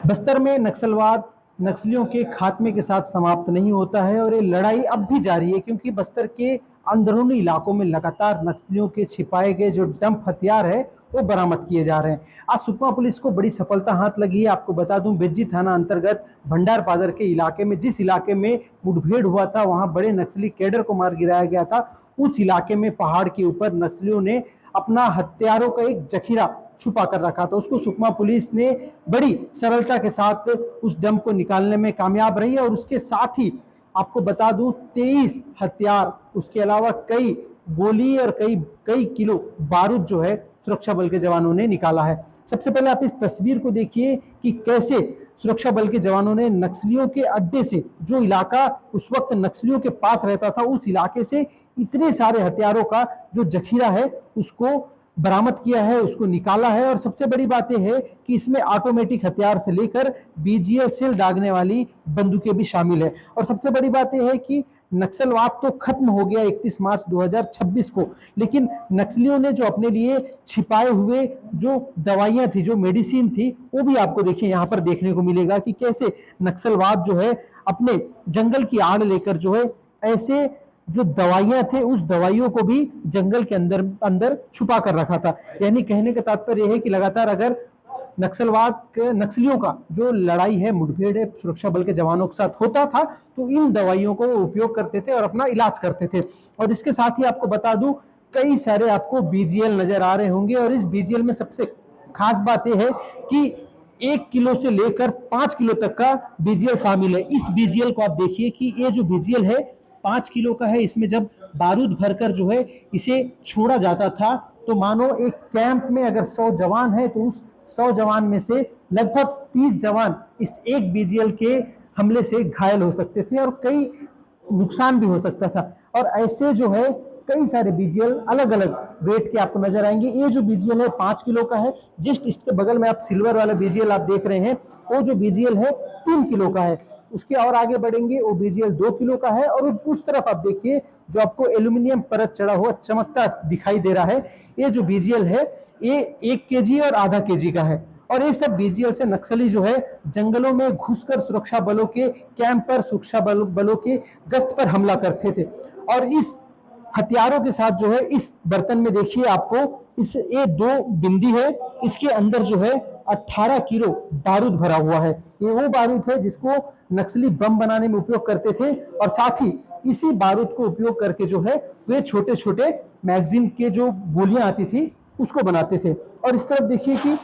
बस्तर में नक्सलवाद नक्सलियों के खात्मे के साथ समाप्त नहीं होता है और ये लड़ाई अब भी जारी है, क्योंकि बस्तर के अंदरूनी इलाकों में लगातार नक्सलियों के छिपाए गए जो डंप हथियार है वो बरामद किए जा रहे हैं। आज सुकमा पुलिस को बड़ी सफलता हाथ लगी है। आपको बता दूं, बेज्जी थाना अंतर्गत भंडार फादर के इलाके में, जिस इलाके में मुठभेड़ हुआ था, वहां बड़े नक्सली कैडर को मार गिराया गया था। उस इलाके में पहाड़ के ऊपर नक्सलियों ने अपना हथियारों का एक जखीरा छुपा कर रखा था। उसको सुकमा पुलिस ने बड़ी सरलता के साथ उस डंप को निकालने में कामयाब रही है और उसके साथ ही आपको बता दूं 23 हथियार, उसके अलावा कई गोली और कई कई किलो बारूद जो है सुरक्षा बल के जवानों ने निकाला है। सबसे पहले आप इस तस्वीर को देखिए कि कैसे सुरक्षा बल के जवानों ने नक्सलियों के अड्डे से, जो इलाका उस वक्त नक्सलियों के पास रहता था, उस इलाके से इतने सारे हथियारों का जो जखीरा है उसको बरामद किया है, उसको निकाला है। और सबसे बड़ी बात यह है कि इसमें ऑटोमेटिक हथियार से लेकर बीजीएल सेल दागने वाली बंदूकें भी शामिल है। और सबसे बड़ी बात यह है कि नक्सलवाद तो खत्म हो गया 31 मार्च 2026 को, लेकिन नक्सलियों ने जो अपने लिए छिपाए हुए जो दवाइयां थी, जो मेडिसिन थी, वो भी आपको देखिए यहाँ पर देखने को मिलेगा कि कैसे नक्सलवाद जो है अपने जंगल की आड़ लेकर जो है ऐसे जो दवाइयां थे उस दवाइयों को भी जंगल के अंदर अंदर छुपा कर रखा था। यानी कहने का तात्पर्य यह है कि लगातार अगर नक्सलवाद के नक्सलियों का जो लड़ाई है, मुठभेड़ है, सुरक्षा बल के जवानों के साथ होता था, तो इन दवाइयों को वो उपयोग करते थे और अपना इलाज करते थे। और इसके साथ ही आपको बता दूं, कई सारे आपको बीजीएल नजर आ रहे होंगे और इस बीजीएल में सबसे खास बात यह है कि 1 किलो से लेकर 5 किलो तक का बीजीएल शामिल है। इस बीजीएल को आप देखिए कि ये जो बीजीएल है 5 किलो का है। इसमें जब बारूद भरकर जो है इसे छोड़ा जाता था, तो मानो एक कैंप में अगर 100 जवान है तो उस 100 जवान में से लगभग 30 जवान इस एक बीजीएल के हमले से घायल हो सकते थे और कई नुकसान भी हो सकता था। और ऐसे जो है कई सारे बीजीएल अलग अलग वेट के आपको नजर आएंगे। ये जो बीजीएल है 5 किलो का है। जस्ट इसके बगल में आप सिल्वर वाला बीजीएल आप देख रहे हैं, वो जो बीजीएल है 3 किलो का है। उसके और आगे बढ़ेंगे, वो बीजीएल 2 किलो का है। और उस तरफ आप देखिए जो आपको एल्यूमिनियम परत चढ़ा हुआ चमकता दिखाई दे रहा है, ये जो बीजीएल है ये 1 केजी और आधा केजी का है। और ये सब बीजीएल से नक्सली जो है जंगलों में घुसकर सुरक्षा बलों के कैंप पर, सुरक्षा बलों के गश्त पर हमला करते थे। और इस हथियारों के साथ जो है इस बर्तन में देखिए आपको इस ये 2 बिंदी है, इसके अंदर जो है 18 किलो बारूद भरा हुआ है। ये वो बारूद है जिसको नक्सली बम बनाने में उपयोग करते थे और साथ ही इसी बारूद को उपयोग करके जो है वे छोटे छोटे मैगजीन के जो गोलियां आती थी उसको बनाते थे। और इस तरफ देखिए कि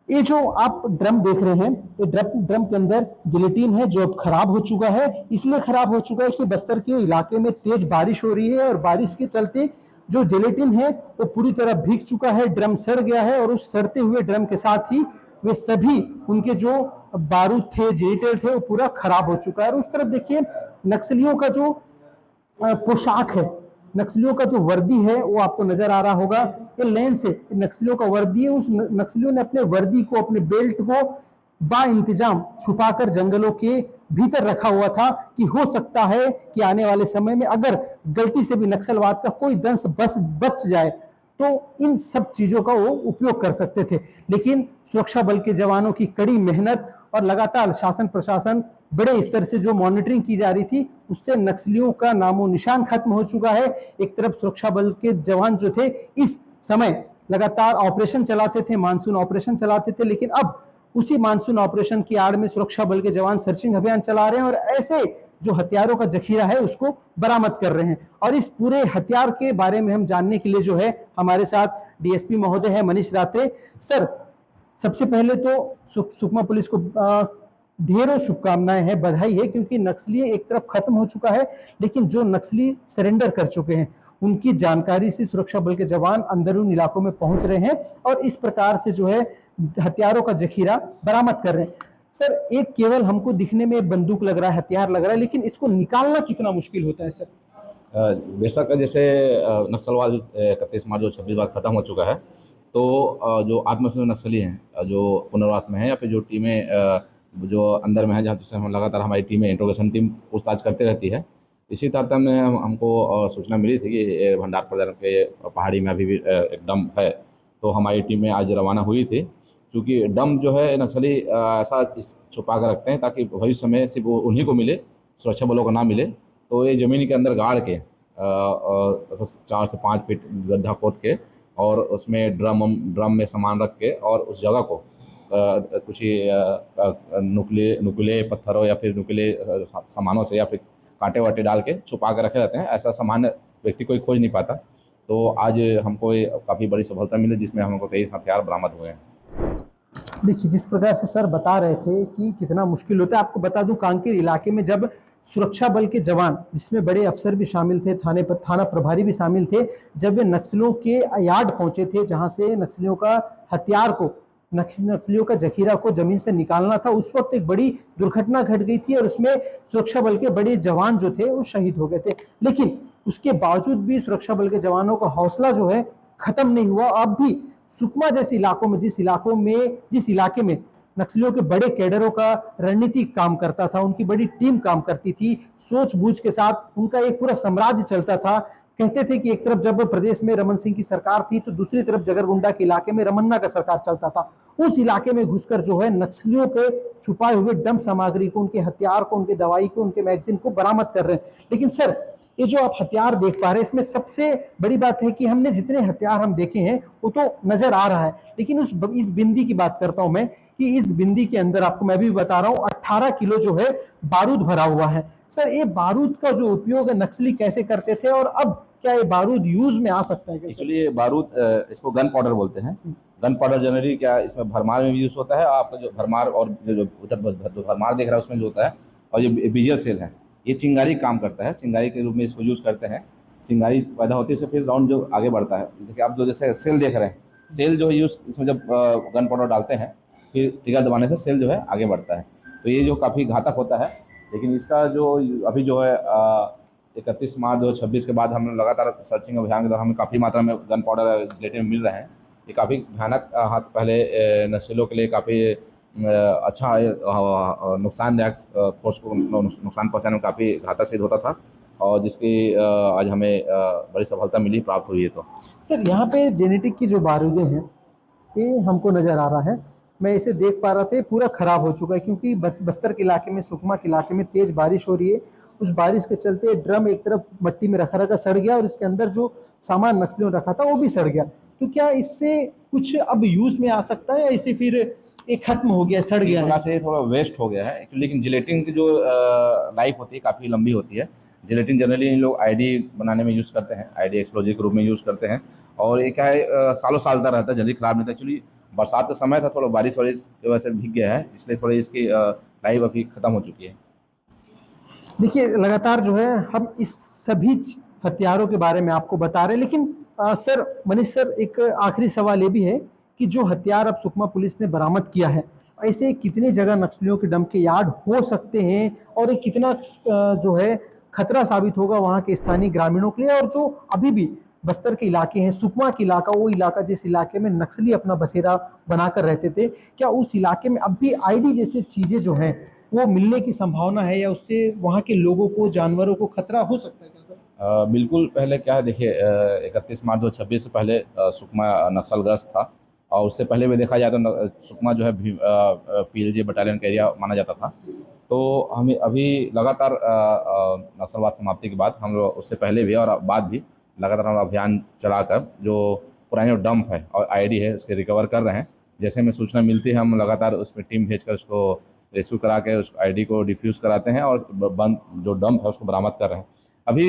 ये जो आप ड्रम देख रहे हैं, ये ड्रम के अंदर जिलेटिन है जो अब खराब हो चुका है। इसलिए खराब हो चुका है कि बस्तर के इलाके में तेज बारिश हो रही है और बारिश के चलते जो जिलेटिन है वो पूरी तरह भीग चुका है, ड्रम सड़ गया है। और उस सड़ते हुए ड्रम के साथ ही वे सभी उनके जो बारूद थे, जिलेटिन थे, वो पूरा खराब हो चुका है। और उस तरफ देखिए नक्सलियों का जो पोशाक है, नक्सलियों का जो वर्दी है वो आपको नजर आ रहा होगा। ये लेन से नक्सलियों का वर्दी है। उस नक्सलियों ने अपने वर्दी को, अपने बेल्ट को बा इंतजाम छुपाकर जंगलों के भीतर रखा हुआ था कि हो सकता है कि आने वाले समय में अगर गलती से भी नक्सलवाद का कोई दंश बच जाए तो इन सब चीजों का वो उपयोग कर सकते थे। लेकिन सुरक्षा बल के जवानों की कड़ी मेहनत और लगातार शासन प्रशासन बड़े स्तर से जो मॉनिटरिंग की जा रही थी, उससे नक्सलियों का नामो निशान खत्म हो चुका है। एक तरफ सुरक्षा बल के जवान जो थे इस समय लगातार ऑपरेशन चलाते थे, मानसून ऑपरेशन चलाते थे, लेकिन अब उसी मानसून ऑपरेशन की आड़ में सुरक्षा बल के जवान सर्चिंग अभियान चला रहे हैं और ऐसे जो हथियारों का जखीरा है उसको बरामद कर रहे हैं। और इस पूरे हथियार के बारे में हम जानने के लिए जो है हमारे साथ डीएसपी महोदय है मनीष रात्रे। सर, सबसे पहले तो सुकमा पुलिस को ढेरों शुभकामनाएं हैं, बधाई है, क्योंकि नक्सली एक तरफ खत्म हो चुका है, लेकिन जो नक्सली सरेंडर कर चुके हैं उनकी जानकारी से सुरक्षा बल के जवान अंदरूनी इलाकों में पहुंच रहे हैं और इस प्रकार से जो है हथियारों का जखीरा बरामद कर रहे हैं। सर, एक केवल हमको दिखने में बंदूक लग रहा है, हथियार लग रहा है, लेकिन इसको निकालना कितना मुश्किल होता है सर? बेशक जैसे नक्सलवाद 31 मार्च 2026 बाद खत्म हो चुका है, तो जो आत्मविश्वासी नक्सली हैं जो पुनर्वास में हैं या फिर जो टीमें जो अंदर में है, जहाँ से हम लगातार हमारी टीमें इंट्रोगेशन टीम पूछताछ करते रहती है, इसी तारतम्य में हमको सूचना मिली थी कि भंडार प्रधान के पहाड़ी में अभी भी एक डंप है। तो हमारी टीमें आज रवाना हुई थी। क्योंकि डंप जो है नक्सली ऐसा छुपा कर रखते हैं ताकि भविष्य में सिर्फ उन्हीं को मिले, सुरक्षा बलों को ना मिले। तो ये ज़मीन के अंदर गाड़ के 4 से 5 फीट गड्ढा खोद के और उसमें ड्रम में सामान रख के और उस जगह को कुछ नुकीले पत्थरों या फिर नुकीले सामानों से या फिर कांटे वाटे डाल के छुपा कर रखे रहते हैं। ऐसा सामान्य व्यक्ति कोई खोज नहीं पाता। तो आज हमको ये काफ़ी बड़ी सफलता मिली जिसमें हमको 23 हथियार बरामद हुए हैं। देखिए, जिस प्रकार से सर बता रहे थे कि कितना मुश्किल होता है, आपको बता दूं कांकेर इलाके में जब सुरक्षा बल के जवान, जिसमें बड़े अफसर भी शामिल थे, थाना प्रभारी भी शामिल थे, जब वे नक्सलियों के यार्ड पहुंचे थे जहां से नक्सलियों का हथियार को, नक्सलियों का जखीरा को जमीन से निकालना था, उस वक्त एक बड़ी दुर्घटना घट गई थी और उसमें सुरक्षा बल के बड़े जवान जो थे वो शहीद हो गए थे। लेकिन उसके बावजूद भी सुरक्षा बल के जवानों का हौसला जो है खत्म नहीं हुआ। अब भी सुकमा जैसे इलाकों में, जिस इलाके में नक्सलियों के बड़े कैडरों का रणनीतिक काम करता था, उनकी बड़ी टीम काम करती थी, सूझबूझ के साथ उनका एक पूरा साम्राज्य चलता था। कहते थे कि एक तरफ जब प्रदेश में रमन सिंह की सरकार थी तो दूसरी तरफ जगरगुंडा के इलाके में रमन्ना का सरकार चलता था। उस इलाके में घुसकर जो है नक्सलियों के छुपाए हुए डंप सामग्री को, उनके हथियार को, उनके दवाई को, उनके मैगजीन को बरामद कर रहे हैं। लेकिन सर, ये जो आप हथियार देख पा रहे हैं, इसमें सबसे बड़ी बात है कि हमने जितने हथियार हम देखे हैं वो तो नजर आ रहा है, लेकिन इस बिंदी की बात करता हूं मैं कि इस बिंदी के अंदर आपको मैं भी बता रहा हूं 18 किलो जो है बारूद भरा हुआ है। सर, ये बारूद का जो उपयोग है नक्सली कैसे करते थे और अब क्या ये बारूद यूज में आ सकता है? एक्चुअली ये बारूद इसको गन पाउडर बोलते हैं। गन पाउडर जनरली क्या इसमें भरमार में भी यूज़ होता है। आपका जो भरमार और जो उधर भरमार देख रहा है उसमें जो होता है, और ये बीजल सेल है, ये चिंगारी काम करता है। चिंगारी के रूप में इसको यूज़ करते हैं। चिंगारी पैदा होती है इससे, फिर राउंड जो आगे बढ़ता है। देखिए आप जो जैसे सेल देख रहे हैं, सेल जो यूज़ इसमें जब गन पाउडर डालते हैं फिर ट्रिगर दबाने से सेल जो है आगे बढ़ता है। तो ये जो काफ़ी घातक होता है। लेकिन इसका जो अभी जो है 31 मार्च 2026 के बाद हम लगातार सर्चिंग अभियान के दौरान हमें काफ़ी मात्रा में गन पाउडर रिलेटिव मिल रहे हैं। ये काफ़ी भयानक हाथ पहले नक्सलियों के लिए काफ़ी अच्छा नुकसानदायक, फोर्स को नुकसान पहुंचाने में काफ़ी घातक सिद्ध होता था, और जिसकी आज हमें बड़ी सफलता मिली, प्राप्त हुई है। तो सर, यहाँ पे जेनेटिक की जो बारूदें हैं ये हमको नज़र आ रहा है, मैं इसे देख पा रहा था, पूरा ख़राब हो चुका है क्योंकि बस्तर के इलाके में, सुकमा के इलाके में तेज़ बारिश हो रही है। उस बारिश के चलते ड्रम एक तरफ मट्टी में रखा रखा सड़ गया और इसके अंदर जो सामान नक्सलियों ने रखा था वो भी सड़ गया। तो क्या इससे कुछ अब यूज़ में आ सकता है या इसे फिर ये खत्म हो गया, सड़ गया है? से थोड़ा वेस्ट हो गया है। लेकिन जिलेटिन की जो लाइफ होती है काफ़ी लंबी होती है। जिलेटिन जनरली इन लोग आईडी बनाने में यूज़ करते हैं, आईडी एक्सप्लोजिव के रूप में यूज़ करते हैं, और ये क्या है सालों साल तक रहता है, जल्दी ख़राब नहीं होता। एक्चुअली बरसात का समय था, थोड़ा बारिश वारिश की वजह से भीग गया है, इसलिए थोड़ी इसकी लाइफ अभी ख़त्म हो चुकी है। देखिए, लगातार जो है हम इस सभी हथियारों के बारे में आपको बता रहे हैं, लेकिन सर मनीष सर, एक आखिरी सवाल ये भी है कि जो हथियार अब सुकमा पुलिस ने बरामद किया है, ऐसे कितने जगह नक्सलियों के डंप के यार्ड हो सकते हैं और ये कितना जो है खतरा साबित होगा वहाँ के स्थानीय ग्रामीणों के लिए, और जो अभी भी बस्तर के इलाके हैं, सुकमा के इलाका, वो इलाका जिस इलाके में नक्सली अपना बसेरा बनाकर रहते थे, क्या उस इलाके में अब भी आईडी जैसी चीज़ें जो हैं वो मिलने की संभावना है या उससे वहाँ के लोगों को, जानवरों को खतरा हो सकता है क्या सर? बिल्कुल। पहले क्या है, देखिए 31 मार्च 2026 से पहले सुकमा नक्सलग्रस्त था, और उससे पहले भी देखा जाए तो सुकमा जो है PLJ बटालियन का एरिया माना जाता था। तो हमें अभी लगातार नक्सलवाद समाप्ति के बाद हम लोग, उससे पहले भी और बाद भी लगातार हम अभियान चलाकर जो पुराने डंप है और आईडी है उसके रिकवर कर रहे हैं। जैसे हमें सूचना मिलती है हम लगातार उसमें टीम भेजकर उसको रेस्क्यू करा के उस आईडी को डिफ्यूज़ कराते हैं और बंद जो डंप है उसको बरामद कर रहे हैं। अभी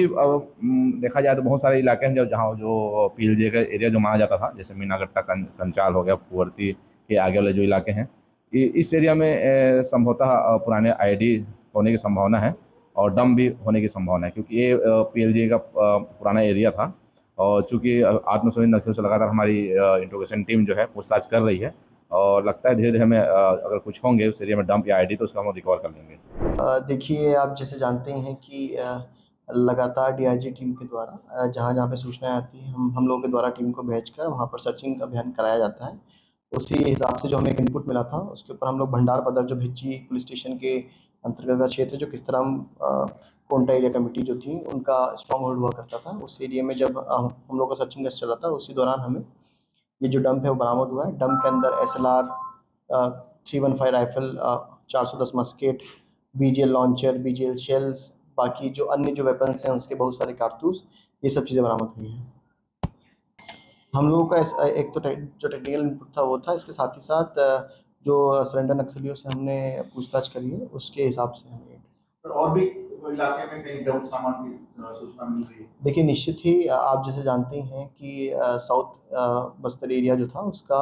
देखा जाए तो बहुत सारे इलाके हैं जहाँ जो PLJ का एरिया जो माना जाता था, जैसे मीनागट्टा, कंचाल हो गया, पुवर्ती के आगे वाले जो इलाके हैं, इस एरिया में संभवतः पुराने आईडी होने की संभावना है और डंप भी होने की संभावना है, क्योंकि ये PLJ का पुराना एरिया था। और चूँकि आत्मसमर्पित नक्सलियों से लगातार हमारी इंट्रोगेशन टीम जो है पूछताछ कर रही है, और लगता है धीरे धीरे हमें अगर कुछ होंगे उस एरिया में डंप या आईडी तो उसका हम रिकवर कर लेंगे। देखिए, आप जैसे जानते हैं कि लगातार DIG टीम के द्वारा जहाँ जहाँ पे सूचनाएं आती हैं, हम लोगों के द्वारा टीम को भेजकर वहाँ पर सर्चिंग अभियान कराया जाता है। उसी हिसाब से जो हमें एक इनपुट मिला था उसके ऊपर हम लोग भंडार पदर जो भिच्ची पुलिस स्टेशन के अंतर्गत का क्षेत्र, जो किस तरह कोंटा एरिया कमेटी जो थी उनका स्ट्रॉन्ग होल्ड हुआ करता था, उस एरिया में जब हम लोग का सर्चिंग गश्त चला था, उसी दौरान हमें ये जो डंप है वो बरामद हुआ है। डंप के अंदर SLR 315 rifle, 410 musket, BGL launcher, BGL shells, बाकी जो अन्य जो वेपन्स हैं उसके बहुत सारे कारतूस, ये सब चीज़ें बरामद हुई हैं। हम लोगों का एक तो जो टेक्निकल इनपुट था वो था, इसके साथ ही साथ जो सरेंडर नक्सलियों से हमने पूछताछ करी है उसके हिसाब से हमें और भी इलाके में कहीं डंप सामान की सूचना मिल रही है? देखिए, निश्चित ही आप जैसे जानते हैं कि साउथ बस्तर एरिया जो था उसका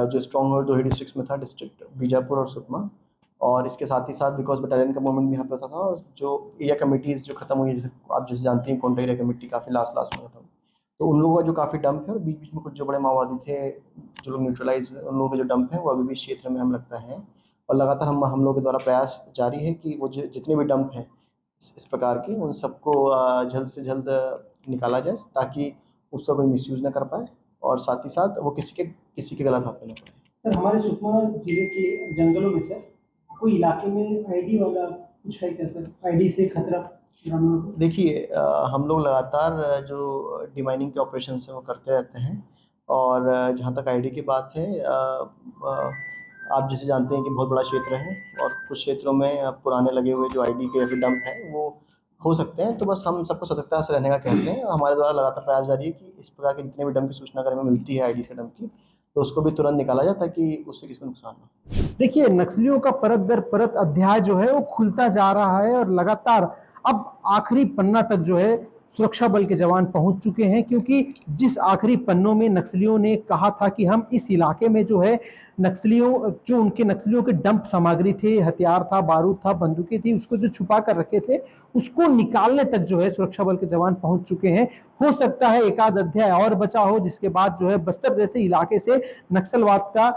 जो स्ट्रॉन्ग होल्ड 2 ही डिस्ट्रिक्ट्स में था, डिस्ट्रिक्ट बीजापुर और सुकमा, और इसके साथ ही साथ बिकॉज बटालियन का मूवमेंट भी यहाँ पे होता था, और जो एरिया कमेटीज़ जो खत्म हुई, जैसे आप जैसे जानते हैं कौनटा एरिया कमेटी काफ़ी लास्ट में खत्म, तो उन लोगों का जो काफ़ी डंप है, और बीच बीच में कुछ जो बड़े माओवादी थे जो लोग न्यूट्रलाइज हुए, उन लोगों के जो डंप है वो अभी भी क्षेत्र में हम लगता है, और लगातार हम लोगों के द्वारा प्रयास जारी है कि वो जितने भी डंप हैं इस प्रकार के, उन सबको जल्द से जल्द निकाला जाए ताकि उसका कोई मिसयूज़ ना कर पाए, और साथ ही साथ वो किसी के गलत हाथ में ना पड़े। सर, हमारे सुकमा जिले के जंगलों में सर कोई इलाके में आईडी वाला कुछ है क्या सर? आईडी से खतरा? देखिए, हम लोग लगातार जो डिमाइनिंग के ऑपरेशन है वो करते रहते हैं, और जहाँ तक आईडी की बात है, आप जैसे जानते हैं कि बहुत बड़ा क्षेत्र है, और कुछ क्षेत्रों में पुराने लगे हुए जो आईडी के या फिर डंप हैं वो हो सकते हैं, तो बस हम सबको सतर्कता से रहने का कहते हैं, और हमारे द्वारा लगातार प्रयास जारी है कि इस प्रकार के जितने भी डंप की सूचना अगर हमें मिलती है आईडी से डंप की, तो उसको भी तुरंत निकाला जाए ताकि उससे किसी को नुकसान ना हो। देखिए, नक्सलियों का परत दर परत अध्याय जो है वो खुलता जा रहा है, और लगातार अब आखिरी पन्ना तक जो है सुरक्षा बल के जवान पहुंच चुके हैं, क्योंकि जिस आखिरी पन्नों में नक्सलियों ने कहा था कि हम इस इलाके में जो है नक्सलियों के डंप सामग्री थे, हथियार था, बारूद था, बंदूकें थी, उसको जो छुपा कर रखे थे उसको निकालने तक जो है सुरक्षा बल के जवान पहुंच चुके हैं। हो सकता है एक आध अध्याय और बचा हो, जिसके बाद जो है बस्तर जैसे इलाके से नक्सलवाद का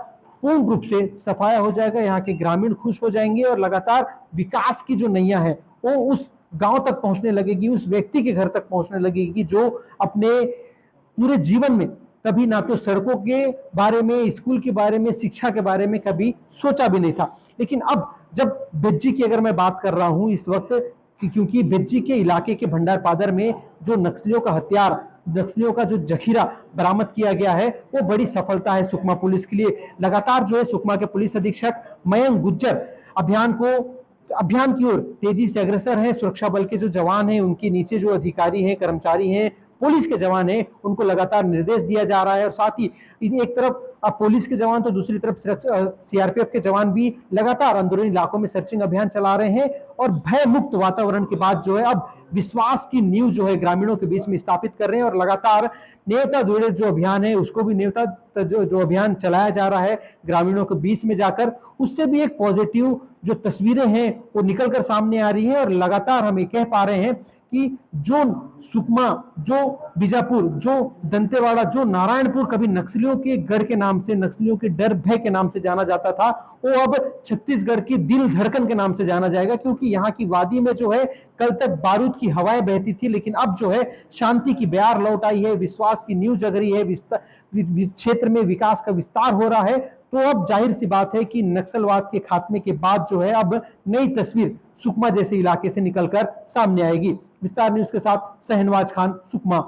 पूर्ण रूप से सफाया हो जाएगा, यहाँ के ग्रामीण खुश हो जाएंगे, और लगातार विकास की जो नैया है वो उस गांव तक पहुंचने लगेगी, उस व्यक्ति के घर तक पहुंचने लगेगी जो अपने पूरे जीवन में कभी ना तो सड़कों के बारे में, स्कूल के बारे में, शिक्षा के बारे में कभी सोचा भी नहीं था। लेकिन अब जब बेज्जी की अगर मैं बात कर रहा हूं इस वक्त, क्योंकि बेज्जी के इलाके के भंडार पादर में जो नक्सलियों का हथियार, नक्सलियों का जो जखीरा बरामद किया गया है वो बड़ी सफलता है सुकमा पुलिस के लिए। लगातार जो है सुकमा के पुलिस अधीक्षक मयंक गुज्जर अभियान की ओर तेजी से अग्रसर हैं। सुरक्षा बल के जो जवान हैं, उनके नीचे जो अधिकारी हैं, कर्मचारी हैं, पुलिस के जवान हैं, उनको लगातार निर्देश दिया जा रहा है, और साथ ही एक तरफ पुलिस के जवान तो दूसरी तरफ सीआरपीएफ के जवान भी लगातार अंदरूनी इलाकों में सर्चिंग अभियान चला रहे हैं, और भय मुक्त वातावरण के बाद जो है अब विश्वास की नींव जो है ग्रामीणों के बीच में स्थापित कर रहे हैं, और लगातार नेवता दुड़े जो अभियान है उसको भी जो अभियान चलाया जा रहा है ग्रामीणों के बीच में जाकर, उससे भी एक पॉजिटिव जो तस्वीरें हैं वो निकलकर सामने आ रही है। और लगातार हम ये कह पा रहे हैं कि जो सुकमा, जो बीजापुर, जो दंतेवाड़ा, जो नारायणपुर कभी नक्सलियों के गढ़ के नाम से, नक्सलियों के डर भय के नाम से जाना जाता था, वो अब छत्तीसगढ़ की दिल धड़कन के नाम से जाना जाएगा, क्योंकि यहाँ की वादी में जो है कल तक बारूद की हवाएं बहती थी, लेकिन अब जो है शांति की बयार लौट आई है, विश्वास की नींव जग रही है, क्षेत्र में विकास का विस्तार हो रहा है। तो अब जाहिर सी बात है कि नक्सलवाद के खात्मे के बाद जो है अब नई तस्वीर सुकमा जैसे इलाके से निकलकर सामने आएगी। विस्तार न्यूज के साथ शहनवाज खान, सुकमा।